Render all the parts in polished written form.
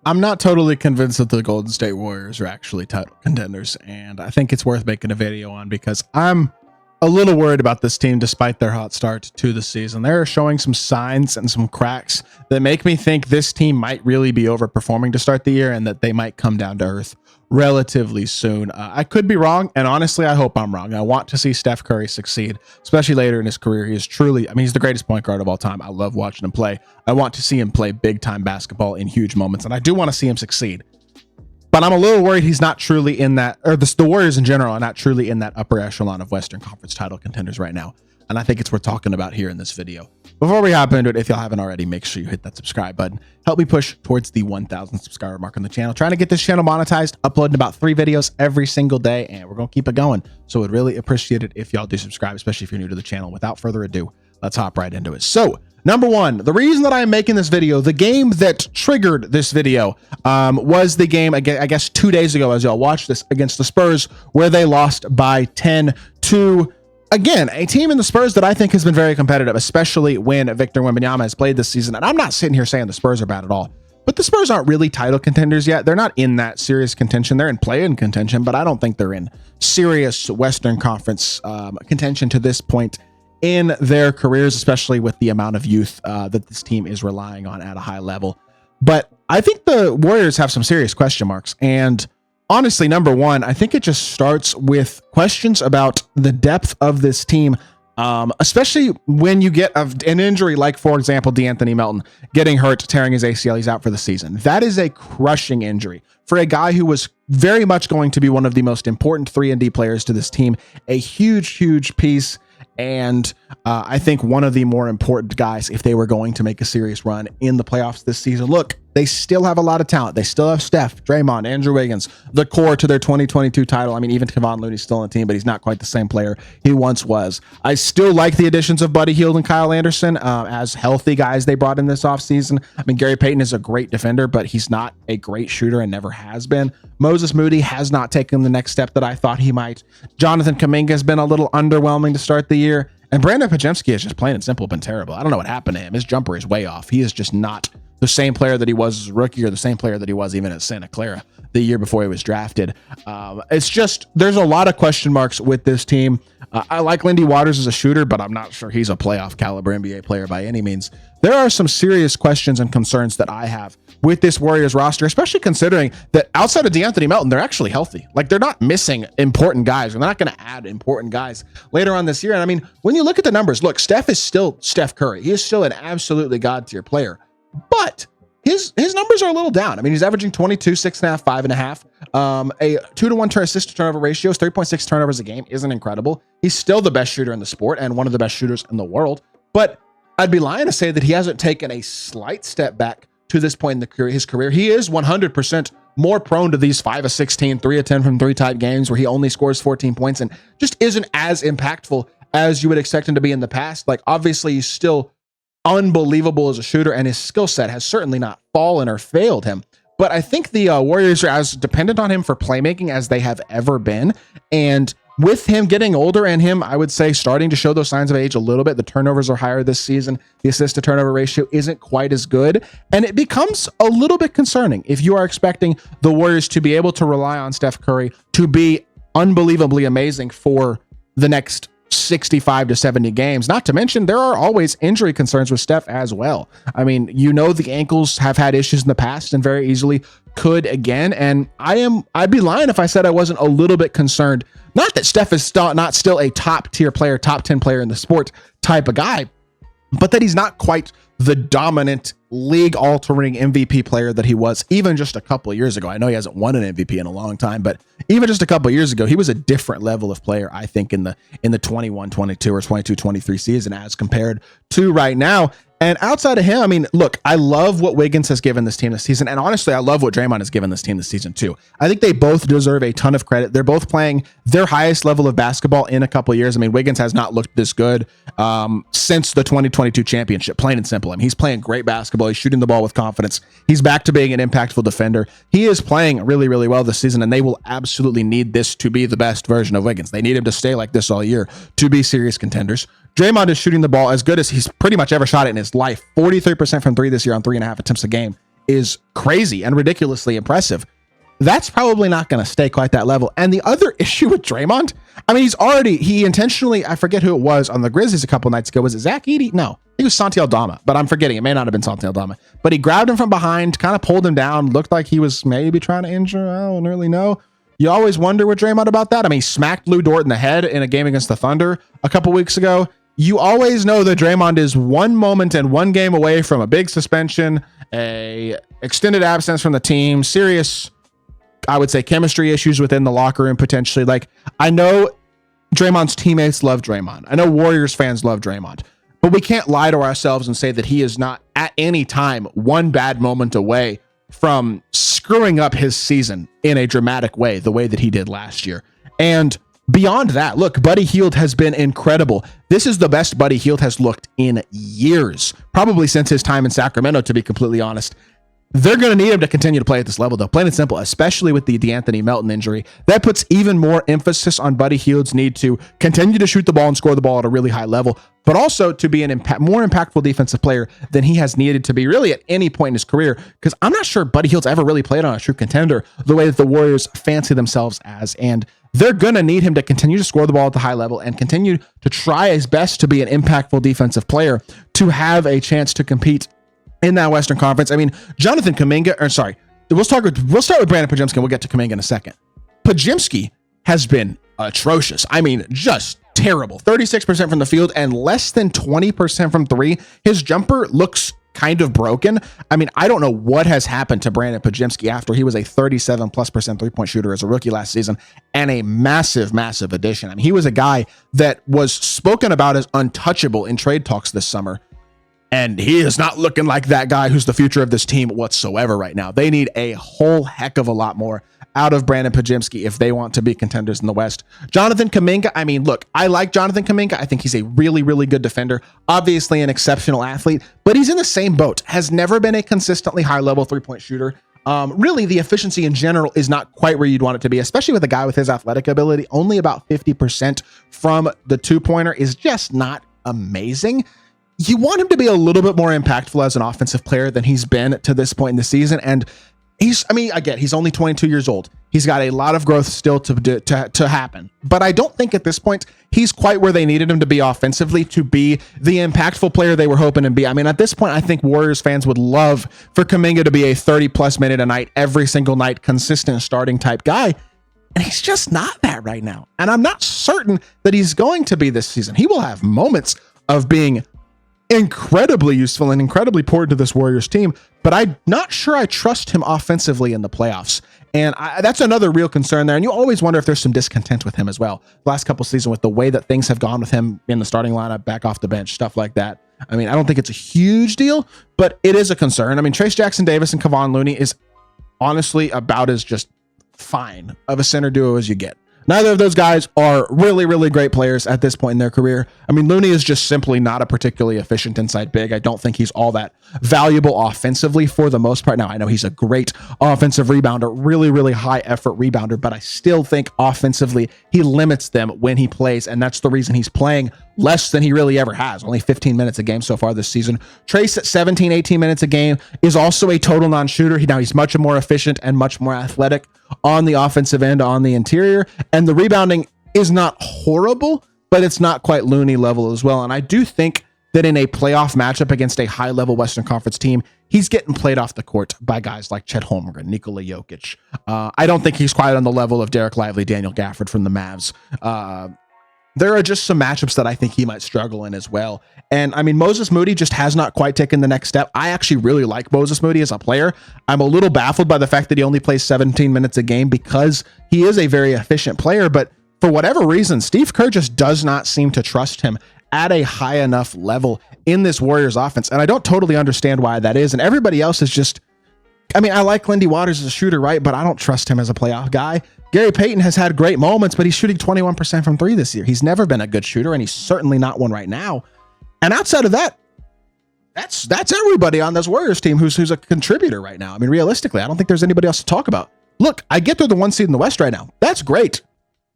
I'm not totally convinced that the Golden State Warriors are actually title contenders, and I think it's worth making a video on because I'm a little worried about this team despite their hot start to the season. They're showing some signs and some cracks that make me think this team might really be overperforming to start the year and that they might come down to earth relatively soon. I could be wrong, and honestly, I hope I'm wrong. I want to see Steph Curry succeed, especially later in his career. He is truly, he's the greatest point guard of all time. I love watching him play. I want to see him play big-time basketball in huge moments, and I do want to see him succeed. But I'm a little worried he's not truly in that, or the Warriors in general are not truly in that upper echelon of Western Conference title contenders right now. And I think it's worth talking about here in this video. Before we hop into it, if y'all haven't already, make sure you hit that subscribe button. Help me push towards the 1,000 subscriber mark on the channel. Trying to get this channel monetized, uploading about 3 videos every single day, and we're going to keep it going. So I'd really appreciate it if y'all do subscribe, especially if you're new to the channel. Without further ado, let's hop right into it. So, number one, the reason that I'm making this video, the game that triggered this video was the game, I guess 2 days ago, as y'all watched this, against the Spurs, where they lost by 10 to, again, a team in the Spurs that I think has been very competitive, especially when Victor Wembanyama has played this season. And I'm not sitting here saying the Spurs are bad at all, but the Spurs aren't really title contenders yet. They're not in that serious contention. They're in play-in contention, but I don't think they're in serious Western Conference contention to this point in their careers, especially with the amount of youth that this team is relying on at a high level. But I think the Warriors have some serious question marks. And honestly, number one, I think it just starts with questions about the depth of this team, especially when you get an injury like, for example, De'Anthony Melton getting hurt, tearing his ACL. He's out for the season. That is a crushing injury for a guy who was very much going to be one of the most important 3-and-D players to this team. A huge piece. And I think one of the more important guys if they were going to make a serious run in the playoffs this season. Look, they still have a lot of talent. They still have Steph, Draymond, Andrew Wiggins, the core to their 2022 title. I mean, even Kevon Looney's still on the team, but he's not quite the same player he once was. I still like the additions of Buddy Hield and Kyle Anderson as healthy guys they brought in this offseason. I mean, Gary Payton is a great defender, but he's not a great shooter and never has been. Moses Moody has not taken the next step that I thought he might. Jonathan Kuminga has been a little underwhelming to start the year. And Brandon Podziemski has just plain and simple been terrible. I don't know what happened to him. His jumper is way off. He is just not the same player that he was as a rookie or the same player that he was even at Santa Clara the year before he was drafted. It's just, there's a lot of question marks with this team. I like Lindy Waters as a shooter, but I'm not sure he's a playoff caliber NBA player by any means. There are some serious questions and concerns that I have with this Warriors roster, especially considering that outside of De'Anthony Melton, they're actually healthy. Like, they're not missing important guys. They're not going to add important guys later on this year. And I mean, when you look at the numbers, look, Steph is still Steph Curry. He is still an absolutely god-tier player, but his numbers are a little down. I mean, he's averaging 22, 6.5, 5.5. A 2-to-1 assist to turnover ratio, 3.6 turnovers a game isn't incredible. He's still the best shooter in the sport and one of the best shooters in the world. But I'd be lying to say that he hasn't taken a slight step back to this point in his career. He is 100% more prone to these 5 of 16, 3 of 10 from 3 type games where he only scores 14 points and just isn't as impactful as you would expect him to be in the past. Like, obviously, he's still unbelievable as a shooter, and his skill set has certainly not fallen or failed him. But I think the Warriors are as dependent on him for playmaking as they have ever been. And with him getting older and him, I would say, starting to show those signs of age a little bit, the turnovers are higher this season. The assist to turnover ratio isn't quite as good. And it becomes a little bit concerning if you are expecting the Warriors to be able to rely on Steph Curry to be unbelievably amazing for the next 65 to 70 games. Not to mention, there are always injury concerns with Steph as well. I mean, you know, the ankles have had issues in the past and very easily could again. And I'd be lying if I said I wasn't a little bit concerned. Not that Steph is not still a top tier player, top 10 player in the sport type of guy, but that he's not quite the dominant league altering MVP player that he was even just a couple of years ago. I know he hasn't won an MVP in a long time, but even just a couple of years ago, he was a different level of player, I think, in the 21-22 or 22-23 season as compared to right now. And outside of him, I mean, look, I love what Wiggins has given this team this season. And honestly, I love what Draymond has given this team this season too. I think they both deserve a ton of credit. They're both playing their highest level of basketball in a couple of years. I mean, Wiggins has not looked this good since the 2022 championship, plain and simple. I mean, he's playing great basketball. He's shooting the ball with confidence. He's back to being an impactful defender. He is playing really, really well this season, and they will absolutely need this to be the best version of Wiggins. They need him to stay like this all year to be serious contenders. Draymond is shooting the ball as good as he's pretty much ever shot it in his life. 43% from 3 this year on 3.5 attempts a game. is crazy and ridiculously impressive. That's probably not going to stay quite that level. And the other issue with Draymond, I mean, he intentionally, I forget who it was on the Grizzlies a couple nights ago. Was it Zach Edey? No, it was Santi Aldama, but I'm forgetting. It may not have been Santi Aldama, but he grabbed him from behind, kind of pulled him down, looked like he was maybe trying to injure. I don't really know. You always wonder with Draymond about that. I mean, he smacked Lou Dort in the head in a game against the Thunder a couple weeks ago. You always know that Draymond is one moment and one game away from a big suspension, a extended absence from the team, serious, I would say, chemistry issues within the locker room potentially. Like, I know Draymond's teammates love Draymond. I know Warriors fans love Draymond, but we can't lie to ourselves and say that he is not at any time one bad moment away from screwing up his season in a dramatic way, the way that he did last year. And beyond that, look, Buddy Hield has been incredible. This is the best Buddy Hield has looked in years, probably since his time in Sacramento, to be completely honest. They're going to need him to continue to play at this level, though, plain and simple, especially with the DeAnthony Melton injury. That puts even more emphasis on Buddy Hield's need to continue to shoot the ball and score the ball at a really high level, but also to be an more impactful defensive player than he has needed to be really at any point in his career, because I'm not sure Buddy Hield's ever really played on a true contender the way that the Warriors fancy themselves as, and they're going to need him to continue to score the ball at the high level and continue to try his best to be an impactful defensive player to have a chance to compete in that Western Conference. I mean, Jonathan Kuminga, we'll start with Brandon Podziemski, and we'll get to Kuminga in a second. Podziemski has been atrocious. I mean, just terrible. 36% from the field and less than 20% from three. His jumper looks kind of broken. I mean, I don't know what has happened to Brandon Podziemski after he was a 37+% three-point shooter as a rookie last season and a massive, massive addition. I mean, he was a guy that was spoken about as untouchable in trade talks this summer. And he is not looking like that guy who's the future of this team whatsoever right now. They need a whole heck of a lot more out of Brandon Podziemski if they want to be contenders in the West. Jonathan Kuminga, I mean, look, I like Jonathan Kuminga. I think he's a really, really good defender, obviously an exceptional athlete, but he's in the same boat. Has never been a consistently high-level three-point shooter. Really, the efficiency in general is not quite where you'd want it to be, especially with a guy with his athletic ability. Only about 50% from the two-pointer is just not amazing. You want him to be a little bit more impactful as an offensive player than he's been to this point in the season. And he's only 22 years old. He's got a lot of growth still to happen. But I don't think at this point he's quite where they needed him to be offensively to be the impactful player they were hoping to be. I mean, at this point, I think Warriors fans would love for Kuminga to be a 30+ minute a night, every single night, consistent starting type guy. And he's just not that right now. And I'm not certain that he's going to be this season. He will have moments of being incredibly useful and incredibly important to this Warriors team, but I'm not sure I trust him offensively in the playoffs. And that's another real concern there. And you always wonder if there's some discontent with him as well. The last couple seasons with the way that things have gone with him in the starting lineup, back off the bench, stuff like that. I mean, I don't think it's a huge deal, but it is a concern. I mean, Trayce Jackson-Davis and Kevon Looney is honestly about as just fine of a center duo as you get. Neither of those guys are really, really great players at this point in their career. I mean, Looney is just simply not a particularly efficient inside big. I don't think he's all that valuable offensively for the most part. Now, I know he's a great offensive rebounder, really, really high effort rebounder, but I still think offensively he limits them when he plays, and that's the reason he's playing less than he really ever has. Only 15 minutes a game so far this season. Trayce at 17, 18 minutes a game is also a total non-shooter. Now he's much more efficient and much more athletic on the offensive end, on the interior, and the rebounding is not horrible, but it's not quite Looney level as well. And I do think that in a playoff matchup against a high-level Western Conference team, he's getting played off the court by guys like Chet Holmgren, Nikola Jokic. I don't think he's quite on the level of Derek Lively, Daniel Gafford from the Mavs. There are just some matchups that I think he might struggle in as well. And I mean, Moses Moody just has not quite taken the next step. I actually really like Moses Moody as a player. I'm a little baffled by the fact that he only plays 17 minutes a game because he is a very efficient player. But for whatever reason, Steve Kerr just does not seem to trust him at a high enough level in this Warriors offense. And I don't totally understand why that is. And everybody else is just, I mean, I like Lindy Waters as a shooter, right? But I don't trust him as a playoff guy. Gary Payton has had great moments, but he's shooting 21% from three this year. He's never been a good shooter, and he's certainly not one right now. And outside of that, that's everybody on this Warriors team who's a contributor right now. I mean, realistically, I don't think there's anybody else to talk about. Look, I get they're the one seed in the West right now. That's great.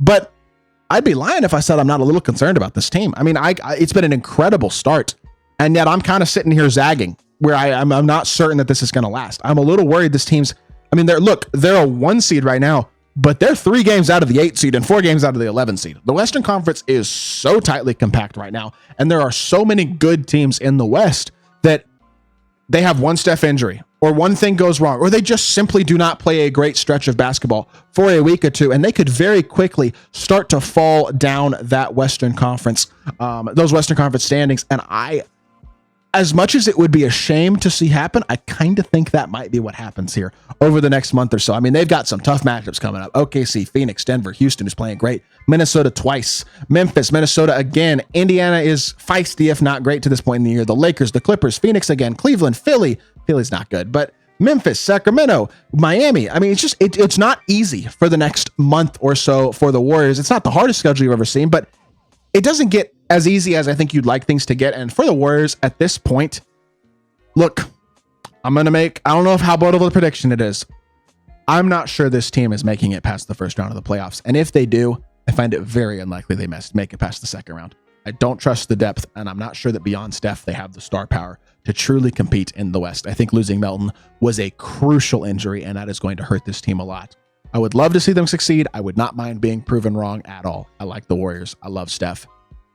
But I'd be lying if I said I'm not a little concerned about this team. I mean, it's been an incredible start, and yet I'm kind of sitting here zagging where I'm not certain that this is going to last. I'm a little worried this team's, I mean, they're a 1 seed right now, but they're 3 games out of the 8 seed and 4 games out of the 11 seed. The Western Conference is so tightly compact right now, and there are so many good teams in the West that they have one Steph injury, or one thing goes wrong, or they just simply do not play a great stretch of basketball for a week or two, and they could very quickly start to fall down that Western Conference, those Western Conference standings. And as much as it would be a shame to see happen, I kind of think that might be what happens here over the next month or so. I mean, they've got some tough matchups coming up. OKC, Phoenix, Denver, Houston is playing great. Minnesota twice. Memphis, Minnesota again. Indiana is feisty, if not great to this point in the year. The Lakers, the Clippers, Phoenix again. Cleveland, Philly. Philly's not good, but Memphis, Sacramento, Miami. I mean, it's not easy for the next month or so for the Warriors. It's not the hardest schedule you've ever seen, but it doesn't get as easy as I think you'd like things to get. And for the Warriors at this point, look, I don't know how bold of a prediction it is. I'm not sure this team is making it past the first round of the playoffs. And if they do, I find it very unlikely they make it past the second round. I don't trust the depth, and I'm not sure that beyond Steph, they have the star power to truly compete in the West. I think losing Melton was a crucial injury, and that is going to hurt this team a lot. I would love to see them succeed. I would not mind being proven wrong at all. I like the Warriors. I love Steph.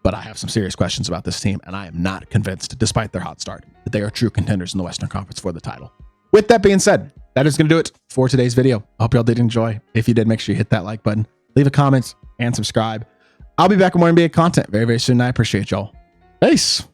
But I have some serious questions about this team, and I am not convinced, despite their hot start, that they are true contenders in the Western Conference for the title. With that being said, that is going to do it for today's video. I hope y'all did enjoy. If you did, make sure you hit that like button, leave a comment, and subscribe. I'll be back with more NBA content very, very soon. I appreciate y'all. Peace.